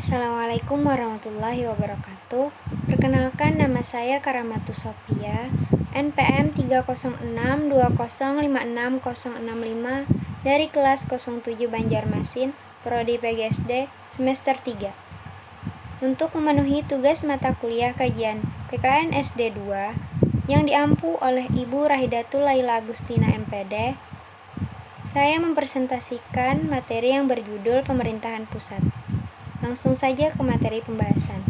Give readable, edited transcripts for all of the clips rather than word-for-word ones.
Assalamualaikum warahmatullahi wabarakatuh. Perkenalkan, nama saya Karamatu Sophia, NPM 30620566065 dari kelas 07 Banjarmasin, Prodi PGSD, semester 3. Untuk memenuhi tugas mata kuliah kajian PKN SD 2 yang diampu oleh Ibu Rahidatul Laila Agustina MPD, saya mempresentasikan materi yang berjudul Pemerintahan Pusat. Langsung saja ke materi pembahasan.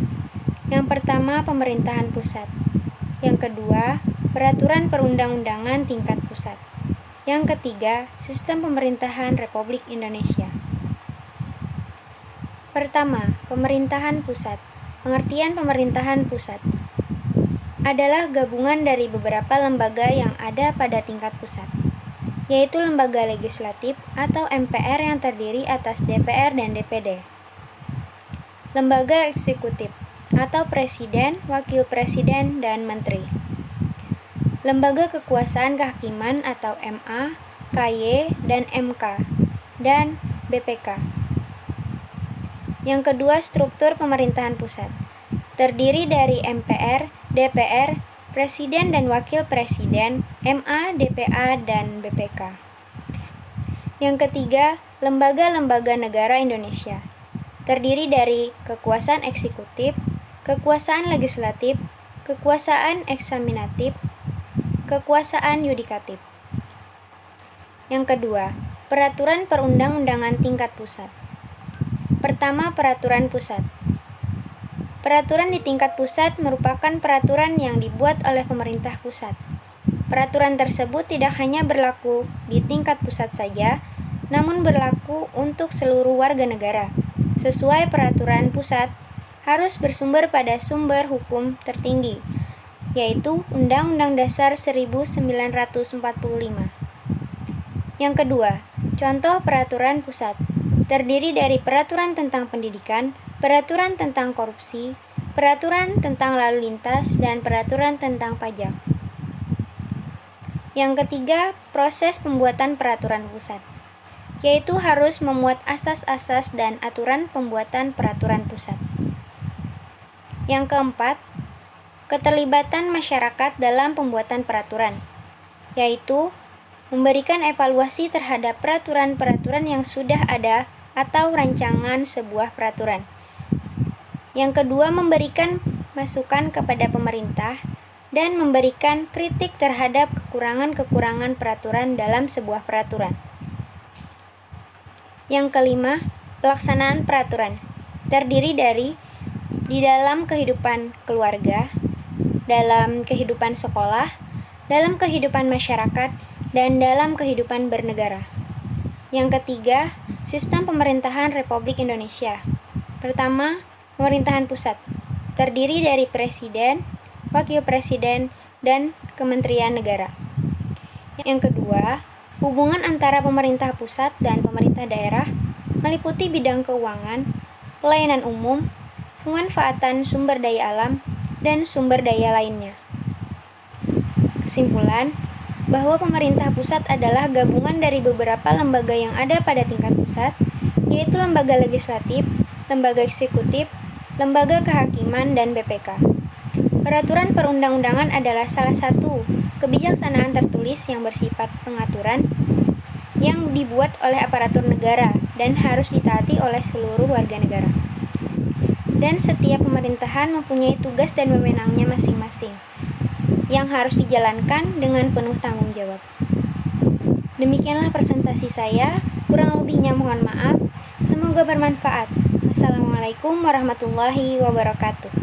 Yang pertama, pemerintahan pusat. Yang kedua, peraturan perundang-undangan tingkat pusat. Yang ketiga, sistem pemerintahan Republik Indonesia. Pertama, pemerintahan pusat. Pengertian pemerintahan pusat adalah gabungan dari beberapa lembaga yang ada pada tingkat pusat, yaitu lembaga legislatif atau MPR yang terdiri atas DPR dan DPD. Lembaga eksekutif atau presiden, wakil presiden, dan menteri. Lembaga kekuasaan kehakiman atau MA, KY, dan MK, dan BPK. Yang kedua, struktur pemerintahan pusat. Terdiri dari MPR, DPR, presiden dan wakil presiden, MA, DPA, dan BPK. Yang ketiga, lembaga-lembaga negara Indonesia. Terdiri dari kekuasaan eksekutif, kekuasaan legislatif, kekuasaan eksaminatif, kekuasaan yudikatif. Yang kedua, peraturan perundang-undangan tingkat pusat. Pertama, peraturan pusat. Peraturan di tingkat pusat merupakan peraturan yang dibuat oleh pemerintah pusat. Peraturan tersebut tidak hanya berlaku di tingkat pusat saja, namun berlaku untuk seluruh warga negara. Sesuai peraturan pusat, harus bersumber pada sumber hukum tertinggi, yaitu Undang-Undang Dasar 1945. Yang kedua, contoh peraturan pusat. Terdiri dari peraturan tentang pendidikan, peraturan tentang korupsi, peraturan tentang lalu lintas, dan peraturan tentang pajak. Yang ketiga, proses pembuatan peraturan pusat, yaitu harus memuat asas-asas dan aturan pembuatan peraturan pusat. Yang keempat, keterlibatan masyarakat dalam pembuatan peraturan, yaitu memberikan evaluasi terhadap peraturan-peraturan yang sudah ada atau rancangan sebuah peraturan. Yang kedua, memberikan masukan kepada pemerintah dan memberikan kritik terhadap kekurangan-kekurangan peraturan dalam sebuah peraturan. Yang kelima, pelaksanaan peraturan. Terdiri dari di dalam kehidupan keluarga, dalam kehidupan sekolah, dalam kehidupan masyarakat, dan dalam kehidupan bernegara. Yang ketiga, sistem pemerintahan Republik Indonesia. Pertama, pemerintahan pusat. Terdiri dari presiden, wakil presiden, dan kementerian negara. Yang kedua, hubungan antara pemerintah pusat dan pemerintah daerah meliputi bidang keuangan, pelayanan umum, pemanfaatan sumber daya alam, dan sumber daya lainnya. Kesimpulan, bahwa pemerintah pusat adalah gabungan dari beberapa lembaga yang ada pada tingkat pusat, yaitu lembaga legislatif, lembaga eksekutif, lembaga kehakiman, dan BPK. Peraturan perundang-undangan adalah salah satu kebijaksanaan tertulis yang bersifat pengaturan yang dibuat oleh aparatur negara dan harus ditaati oleh seluruh warga negara. Dan setiap pemerintahan mempunyai tugas dan wewenangnya masing-masing yang harus dijalankan dengan penuh tanggung jawab. Demikianlah presentasi saya, kurang lebihnya mohon maaf. Semoga bermanfaat. Assalamualaikum warahmatullahi wabarakatuh.